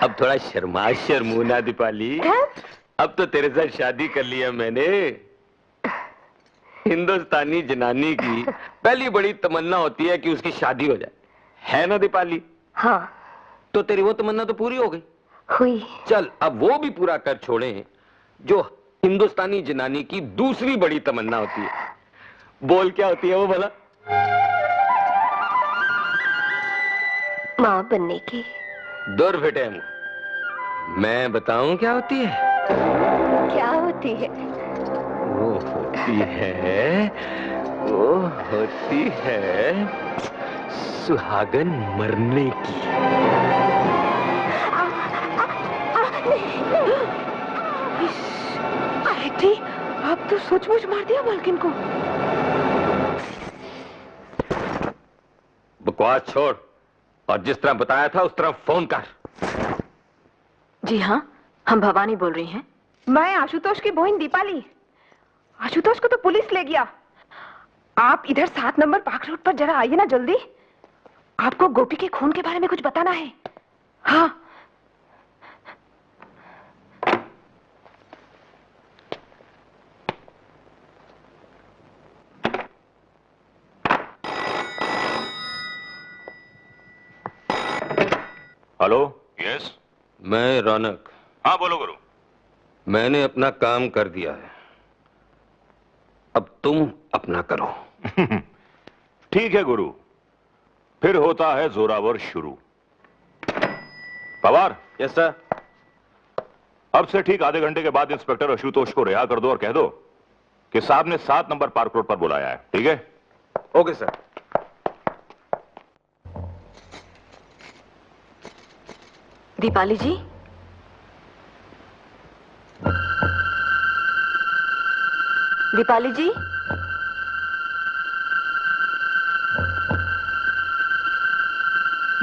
अब थोड़ा शर्मू ना दीपाली। अब तो तेरे साथ शादी कर लिया मैंने। हिंदुस्तानी जनानी की पहली बड़ी तमन्ना होती है कि उसकी शादी हो जाए, है ना दीपाली? हाँ। तो तेरी वो तमन्ना तो पूरी हो गई। हुई। चल अब वो भी पूरा कर छोड़े जो हिंदुस्तानी जनानी की दूसरी बड़ी तमन्ना होती है। बोल क्या होती है वो भला? माँ बनने की। दूर बेटे, मैं बताऊं क्या होती है? क्या होती है? वो होती है सुहागन मरने की। आंटी, आप तो सचमुच मार दिया मालकिन को। बकवास छोड़ और जिस तरह बताया था उस तरह फोन कर। जी हाँ, हम भवानी बोल रही हैं। मैं आशुतोष की बहन दीपाली। आशुतोष को तो पुलिस ले गया। आप इधर 7 नंबर पार्क रोड पर जरा आइए ना जल्दी। आपको गोपी के खून के बारे में कुछ बताना है। हाँ। हेलो। यस। मैं रौनक। हाँ बोलो गुरु। मैंने अपना काम कर दिया है, अब तुम अपना करो। ठीक है गुरु, फिर होता है जोरावर शुरू। पवार। Yes sir. अब से ठीक आधे घंटे के बाद इंस्पेक्टर आशुतोष को रिहा कर दो और कह दो कि साहब ने 7 नंबर पार्क रोड पर बुलाया है। ठीक है? Okay sir. दीपाली जी, दीपाली जी,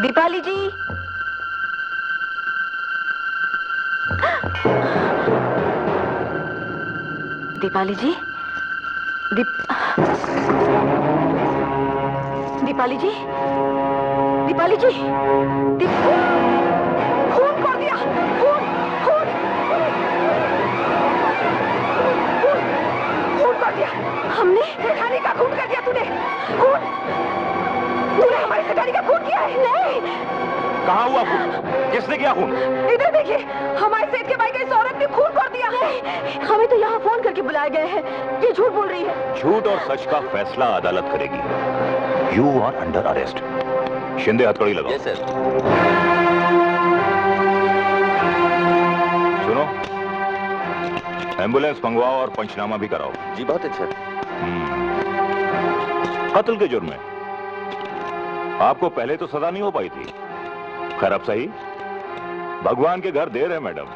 दीपाली जी, दीपाली जी, दीपाली जी, दीपाली जी, खून कर दिया, खून कर दिया हमने। सेठानी का खून कर दिया तूने। तूने हमारे सेठानी का खून किया है। नहीं। कहाँ हुआ खून? किसने किया खून? इधर देखिए, हमारे सेठ के भाई की इस औरत ने खून कर दिया है। हमें तो यहाँ फोन करके बुलाए गए हैं। ये झूठ बोल रही है। झूठ और सच का फैसला अदालत करेगी। You are under arrest. Shinde हथकड़ी लगाओ। Yes sir. सुनो, एम्बुलेंस मंगवाओ और पंचनामा भी कराओ। जी बहुत अच्छा। कत्ल के जुर्म में आपको पहले तो सजा नहीं हो पाई थी। खैर अब सही, भगवान के घर देर है मैडम,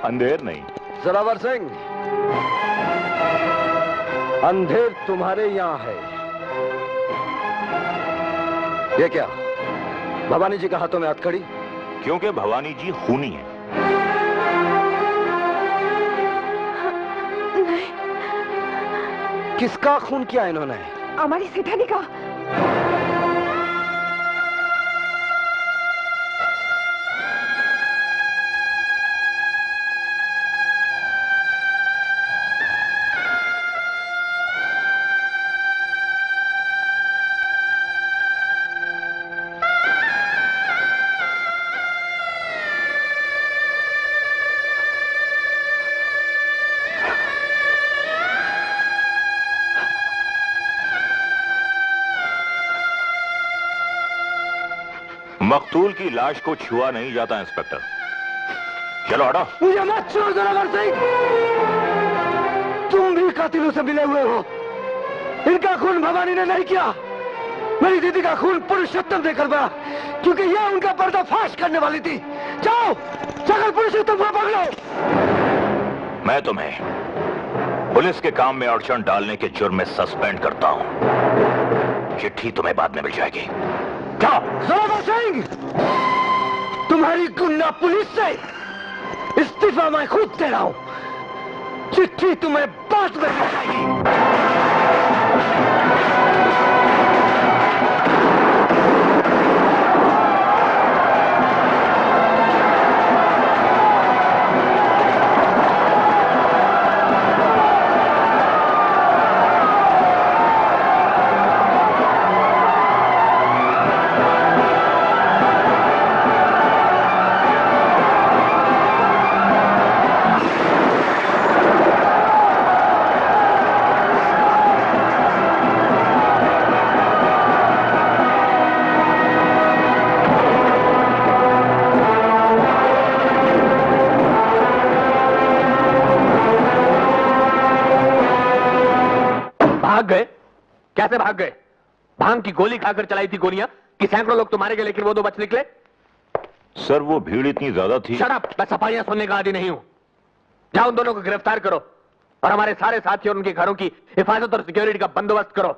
अंधेर नहीं। जोरावर सिंह, अंधेर तुम्हारे यहां है। ये क्या, भवानी जी के हाथों में हथकड़ी? क्योंकि भवानी जी खूनी है। किसका खून किया इन्होंने? हमारी सेठानी का। मकतूल की लाश को छुआ नहीं जाता इंस्पेक्टर। चलो हटो। मुझे मत छोड़ जोरावर सिंह, तुम भी कातिलों से मिले हुए हो। इनका खून भवानी ने नहीं किया, मेरी दीदी का खून पुरुषोत्तम ने करवाया, क्योंकि यह उनका पर्दाफाश करने वाली थी। जाओ, जाकर पुरुषोत्तम को पकड़ो। मैं तुम्हें पुलिस के काम में अड़चन डालने के जुर्म में सस्पेंड करता हूं। चिट्ठी तुम्हें बाद में मिल जाएगी। जोरावर सिंह, तुम्हारी गुंडा पुलिस से इस्तीफा मैं खुद दे रहा हूं। चिट्ठी तुम्हें बाद में मिल जाएगी। भाग गए? कैसे भाग गए? भांग की गोली खाकर चलाई थी गोलियां कि सैकड़ों लोग तो मारे गए लेकिन वो 2 बच निकले? सर वो भीड़ इतनी ज्यादा थी। शट अप, मैं सफाइयां सुनने का आदी नहीं हूं। जाओ उन दोनों को गिरफ्तार करो और हमारे सारे साथी और उनके घरों की हिफाजत और सिक्योरिटी का बंदोबस्त करो,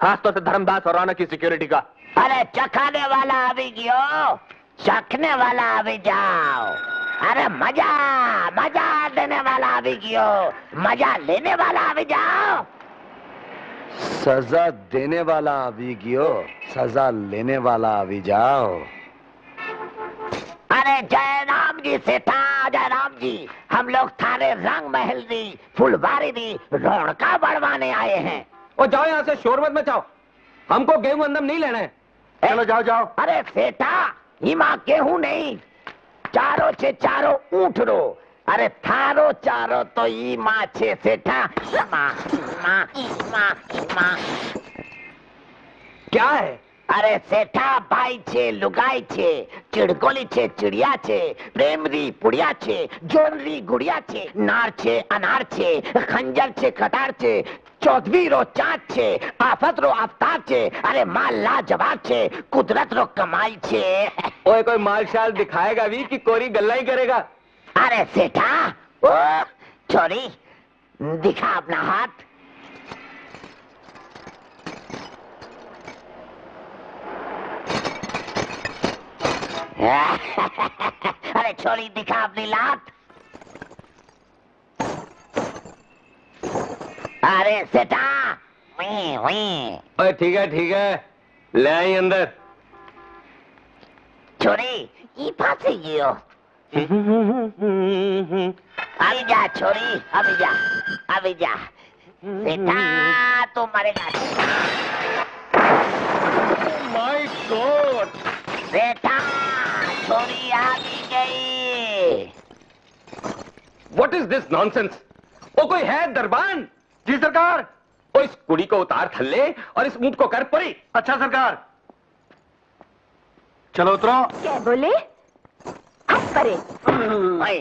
खासतौर से धर्मदास और रौनक की सिक्योरिटी का। अरे चखाने वाला अभी गयो, चखने वाला अभी जाओ। अरे मजा मजा देने वाला अभी गयो, मजा लेने वाला अभी जाओ। सजा देने वाला अभी गियो, सजा लेने वाला अभी जाओ। अरे जय राम जी सेठा, जय राम जी। हम लोग थारे रंग महल दी, फुलवारी दी, रौनका बढ़वाने आए हैं। और जाओ यहाँ से, शोर मत मचाओ, हमको गेहूं अंदम नहीं लेना है। चलो जाओ जाओ। अरे सेठा, हिमा गेहूं नहीं, चारों छे चारों ऊँट रो। अरे थारो चारो तो ईमा छे सेठा। ईमा ईमा ईमा ईमा। क्या है? अरे सेठा भाई छे, लुगाई छे, चिड़गोली छे, चिड़िया छे, प्रेमरी पुड़िया छे, जोनरी गुड़िया छे, नार छे, अनार छे, खंजर छे, कटार छे, चौधरी रो चाँद छे, आफत रो आफ्ताब छे। अरे माल लाजवाब छे, कुदरत रो कमाई छे। ओए कोई माल शाल दिखाएगा भी कि कोरी गल्ला ही करेगा? अरे सेठा, ओ छोरी दिखा अपना हाथ। अरे छोरी दिखा अपनी लात। अरे सेठा, ओए ठीक है, ले आई अंदर। छोरी ई फांसी गयो। अभी जा छोरी, अभी जा, अभी जा। सेठा तू मरेगा। My God! सेठा छोरी आ भी गई। What is this nonsense? वो कोई है दरबान? जी सरकार। ओ इस कुड़ी को उतार थल्ले और इस ऊंट को कर परी। अच्छा सरकार। चलो उतरो। क्या बोले? हट परे। ओए,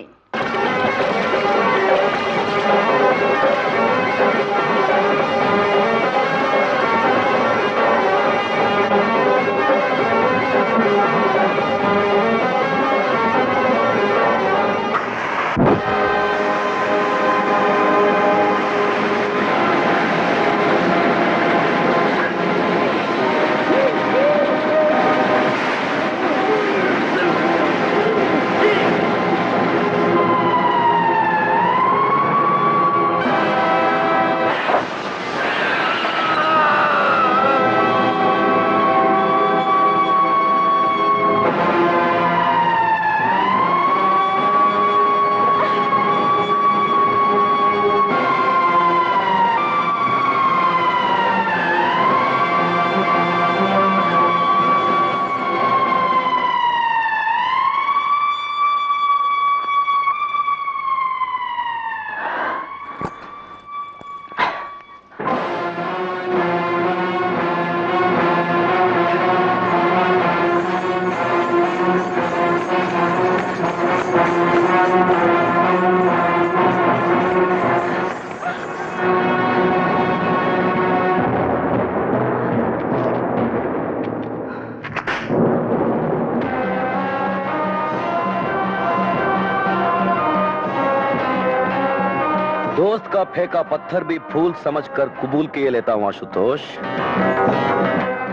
दोस्त का फेंका पत्थर भी फूल समझकर कबूल किए लेता हूं आशुतोष।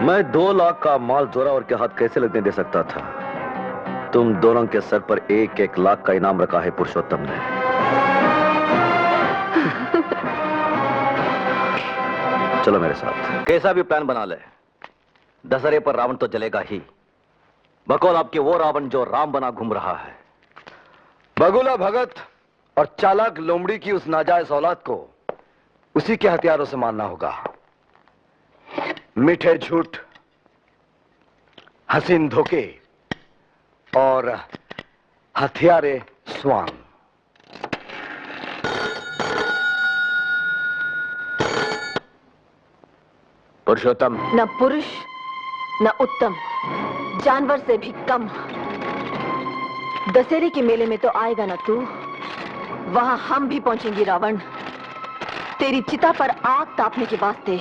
मैं 2 लाख का माल जोरावर के हाथ कैसे लगने दे सकता था? तुम दोनों के सर पर 1-1 लाख का इनाम रखा है पुरुषोत्तम ने। चलो मेरे साथ। कैसा भी प्लान बना ले, दशहरे पर रावण तो जलेगा ही। बकौल आपके वो रावण जो राम बना घूम रहा है। बगुला भगत और चालाक लोमड़ी की उस नाजायज औलाद को उसी के हथियारों से मारना होगा। मीठे झूठ, हसीन धोखे और हथियारे स्वांग। पुरुषोत्तम, न पुरुष न उत्तम, जानवर से भी कम। दशहरे के मेले में तो आएगा ना तू, वहां हम भी पहुंचेंगे रावण। तेरी चिता पर आग तापने के वास्ते।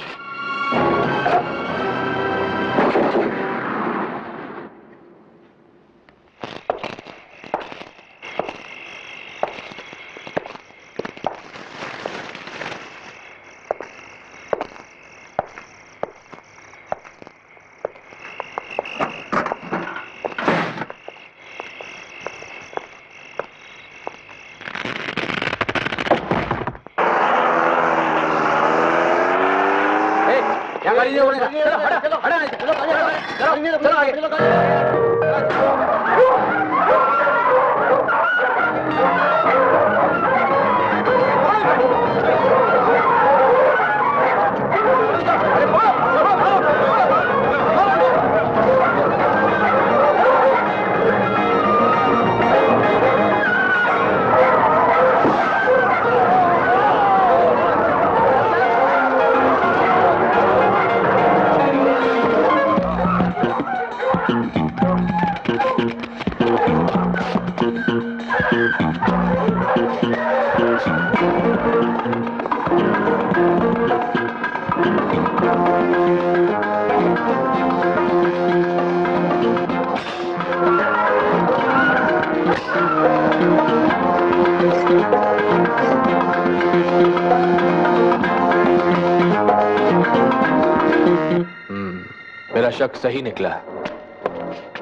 मेरा शक सही निकला।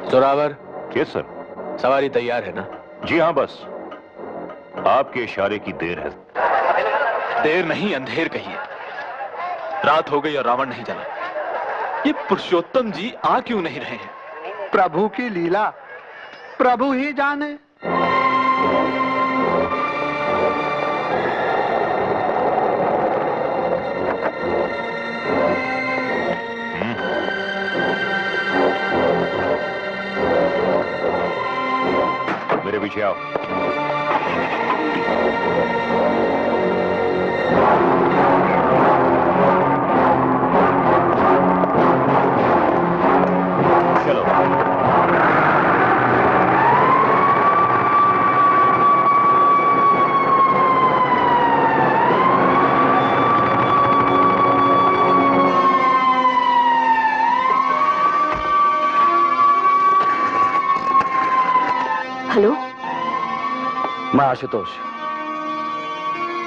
जोरावर। Yes sir. सवारी तैयार है ना? जी हाँ, बस आपके इशारे की देर है। देर नहीं, अंधेर कहिए। रात हो गई और रावण नहीं जला। ये पुरुषोत्तम जी आ क्यों नहीं रहे हैं? प्रभु की लीला प्रभु ही जाने। मेरे पीछे आओ। चलो। हेलो, मैं आशुतोष।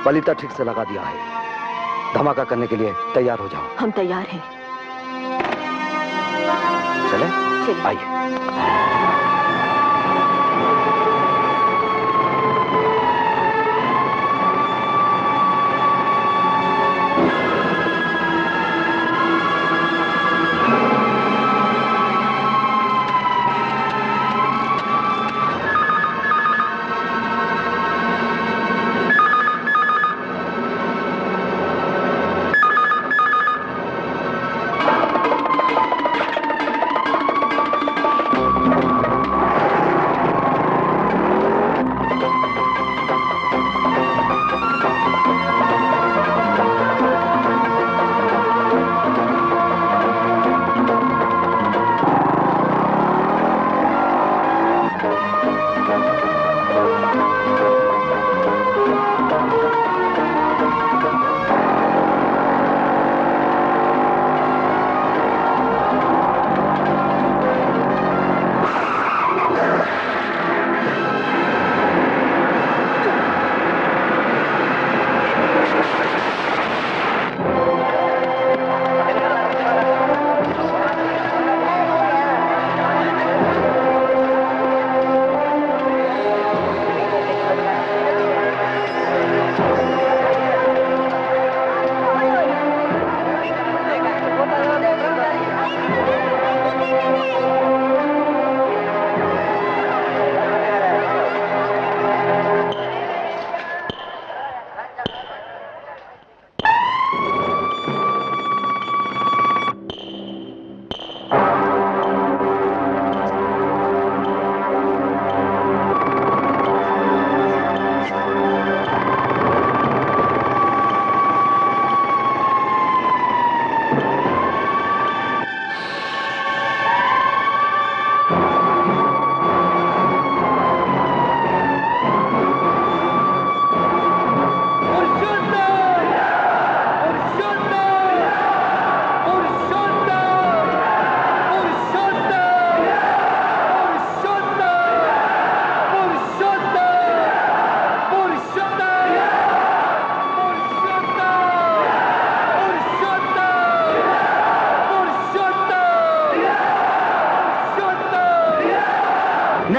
पलीता ठीक से लगा दिया है। धमाका करने के लिए तैयार हो जाओ। हम तैयार हैं। चले? चलिए। आइए।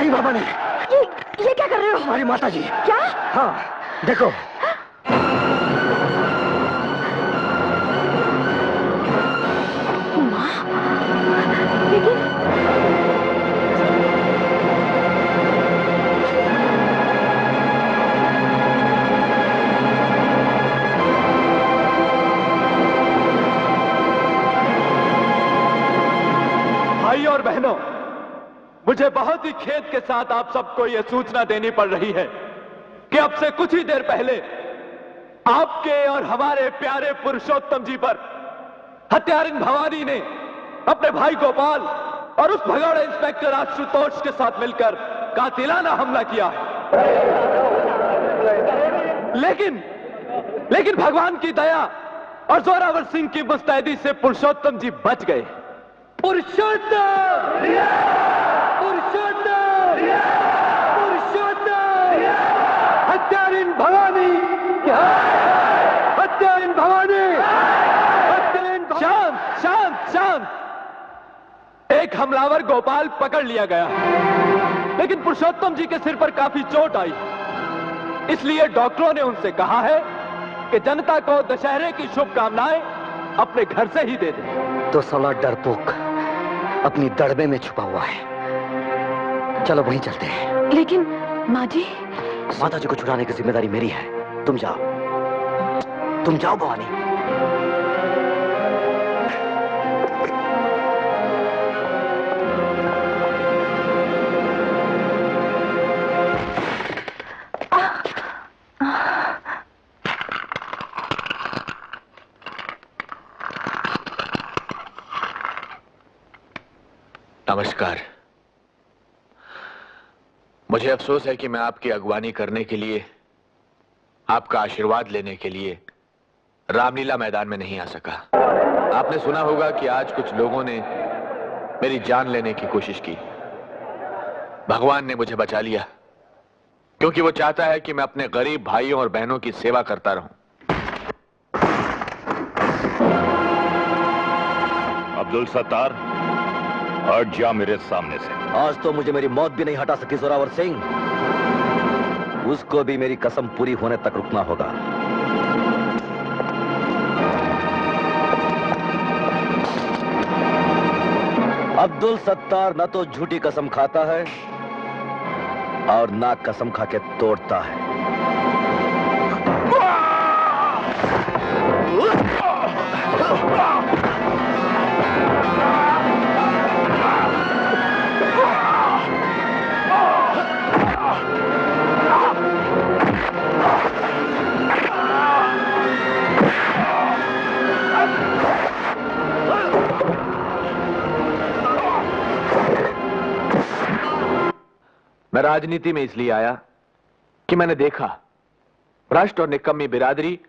नहीं भवानी, ये क्या कर रहे हो? हमारी माता जी। क्या? हाँ देखो। माँ, लेकिन भाई और बहनों, मुझे बहुत ही खेद के साथ आप सबको यह सूचना देनी पड़ रही है कि अब से कुछ ही देर पहले आपके और हमारे प्यारे पुरुषोत्तम जी पर हत्यारिन भवानी ने अपने भाई गोपाल और उस भगौड़े इंस्पेक्टर आशुतोष के साथ मिलकर कातिलाना हमला किया है। लेकिन भगवान की दया और जोरावर सिंह की मुस्तैदी से पुरुषोत्तम जी बच गए। पुरुषोत्तम! पुरुषोत्तम! पुरुषोत्तम! हत्यारिन भवानी! हत्यारिन भवानी! शांत शांत शांत। एक हमलावर गोपाल पकड़ लिया गया, लेकिन पुरुषोत्तम जी के सिर पर काफी चोट आई, इसलिए डॉक्टरों ने उनसे कहा है कि जनता को दशहरे की शुभकामनाएं अपने घर से ही दे दें। तो साला डरपोक अपनी दड़बे में छुपा हुआ है। चलो वहीं चलते हैं। लेकिन माँ जी। माता जी को छुड़ाने की जिम्मेदारी मेरी है। तुम जाओ भवानी। नमस्कार। मुझे अफसोस है कि मैं आपकी अगवानी करने के लिए, आपका आशीर्वाद लेने के लिए रामलीला मैदान में नहीं आ सका। आपने सुना होगा कि आज कुछ लोगों ने मेरी जान लेने की कोशिश की। भगवान ने मुझे बचा लिया, क्योंकि वो चाहता है कि मैं अपने गरीब भाइयों और बहनों की सेवा करता रहूं। अब्दुल सत्तार, हट जा मेरे सामने से। आज तो मुझे मेरी मौत भी नहीं हटा सकी जोरावर सिंह। उसको भी मेरी कसम पूरी होने तक रुकना होगा। अब्दुल सत्तार न तो झूठी कसम खाता है और ना कसम खा के तोड़ता है। मैं राजनीति में इसलिए आया कि मैंने देखा भ्रष्ट और निकम्मी बिरादरी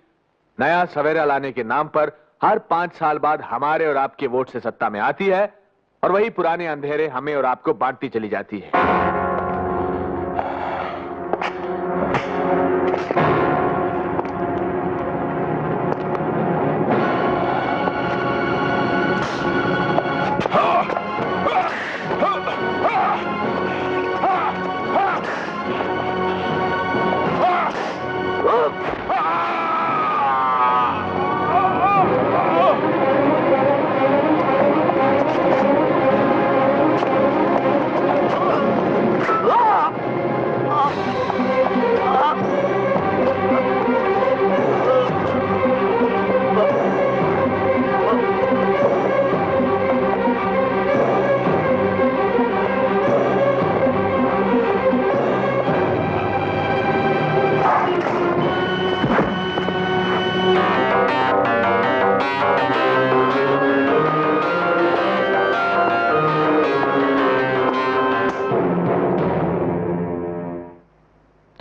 नया सवेरा लाने के नाम पर हर 5 साल बाद हमारे और आपके वोट से सत्ता में आती है और वही पुराने अंधेरे हमें और आपको बांटती चली जाती है।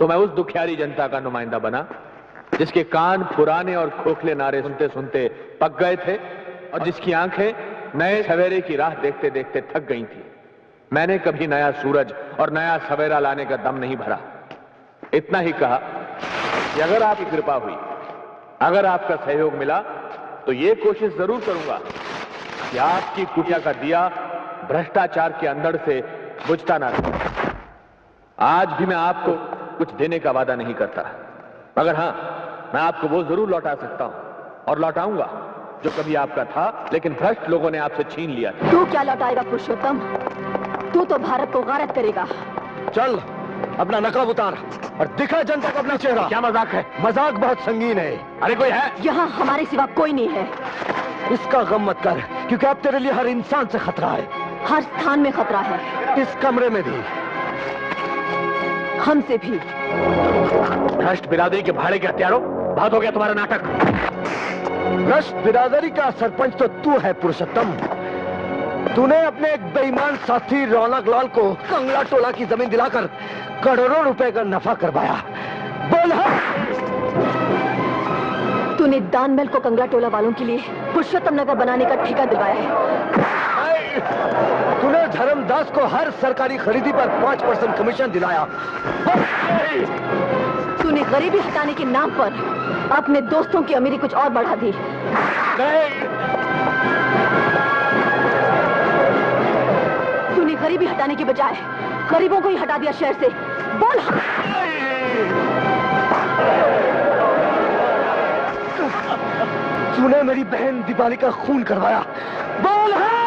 तो मैं उस दुखियारी जनता का नुमाइंदा बना जिसके कान पुराने और खोखले नारे सुनते सुनते पक गए थे और जिसकी आंखें नए सवेरे की राह देखते देखते थक गई थी। मैंने कभी नया सूरज और नया सवेरा लाने का दम नहीं भरा। इतना ही कहा कि अगर आपकी कृपा हुई, अगर आपका सहयोग मिला, तो ये कोशिश जरूर करूंगा कि आपकी कुटिया का दिया भ्रष्टाचार के अंदर से बुझता ना रहे। आज भी मैं आपको कुछ देने का वादा नहीं करता, मगर हाँ, मैं आपको वो जरूर लौटा सकता हूं और लौटाऊंगा जो कभी आपका था लेकिन भ्रष्ट लोगों ने आपसे छीन लिया था। तू क्या लौटाएगा पुरुषोत्तम? तू तो भारत को गारत करेगा। चल अपना नकाब उतार और दिखा जनता को अपना चेहरा। क्या मजाक है? मजाक बहुत संगीन है। अरे कोई है? यहाँ हमारे सिवा कोई नहीं है। इसका गम मत कर, क्योंकि अब तेरे लिए हर इंसान से खतरा है। हर स्थान में खतरा है। इस कमरे में भी, हमसे भी। भ्रष्ट बिरादरी के भाड़े के हत्यारों, बहुत हो गया तुम्हारा नाटक। भ्रष्ट बिरादरी का सरपंच तो तू है पुरुषोत्तम। तूने अपने एक बेईमान साथी रौनक लाल को कंगला टोला की जमीन दिलाकर करोड़ों रुपए का नफा करवाया। बोल हाँ। तूने दानमहल को कंगला टोला वालों के लिए पुरुषोत्तम नगर बनाने का ठेका दिलवाया है। तूने धर्मदास को हर सरकारी खरीदी पर 5% कमीशन दिलाया। तूने गरीबी हटाने के नाम पर अपने दोस्तों की अमीरी कुछ और बढ़ा दी। तूने गरीबी हटाने के बजाय गरीबों को ही हटा दिया शहर से। बोल हाँ। तूने मेरी बहन दीपाली का खून करवाया। बोल हाँ।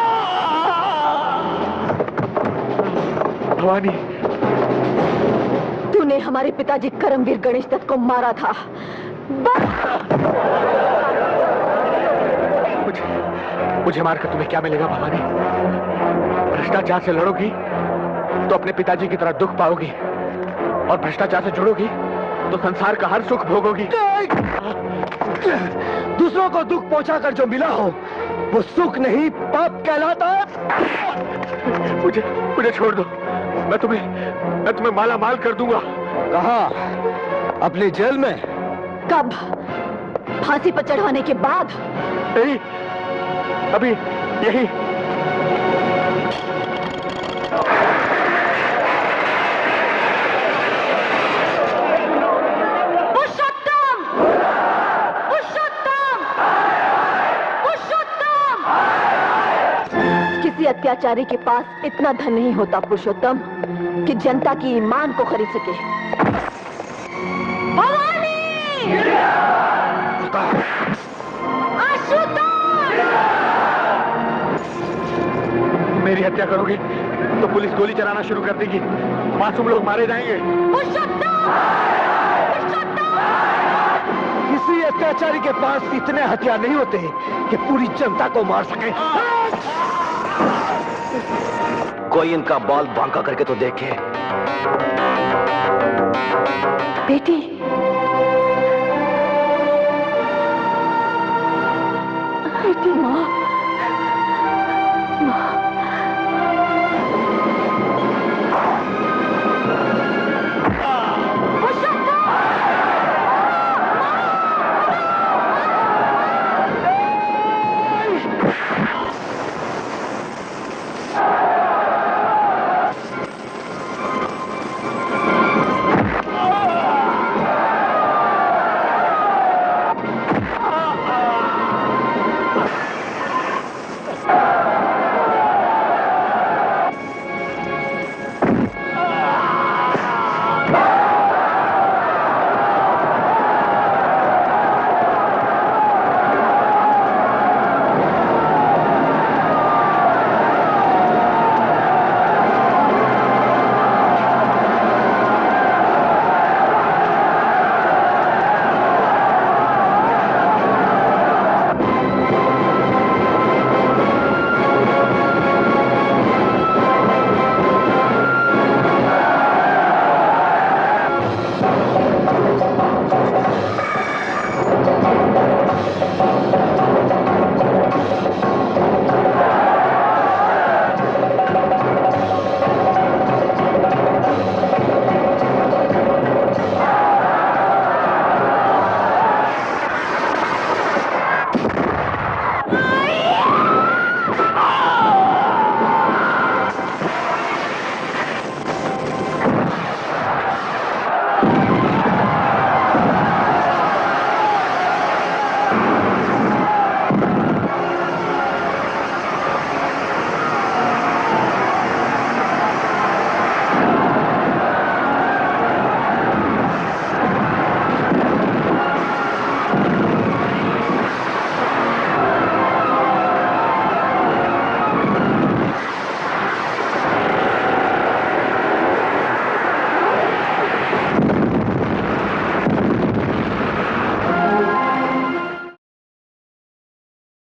भवानी, तूने हमारे पिताजी करमवीर गणेश दत्त को मारा था। मुझे मारकर तुम्हें क्या मिलेगा भवानी? भ्रष्टाचार से लड़ोगी तो अपने पिताजी की तरह दुख पाओगी, और भ्रष्टाचार से जुड़ोगी तो संसार का हर सुख भोगोगी। दूसरों को दुख पहुंचाकर जो मिला हो वो सुख नहीं, पाप कहलाता है। मुझे छोड़ दो, मैं तुम्हें माला माल कर दूंगा। कहाँ? अपनी जेल में? कब? फांसी पर चढ़ाने के बाद? नहीं, अभी यही। पुरुषोत्तम! पुरुषोत्तम! पुरुषोत्तम! किसी अत्याचारी के पास इतना धन नहीं होता पुरुषोत्तम कि जनता की ईमान को खरीद सके। भवानी! मेरी हत्या करोगे तो पुलिस गोली चलाना शुरू कर देगी, मासूम लोग मारे जाएंगे। किसी अत्याचारी के पास इतने हथियार नहीं होते कि पूरी जनता को मार सके। कोई इनका बाल बांका करके तो देखे। बेटी,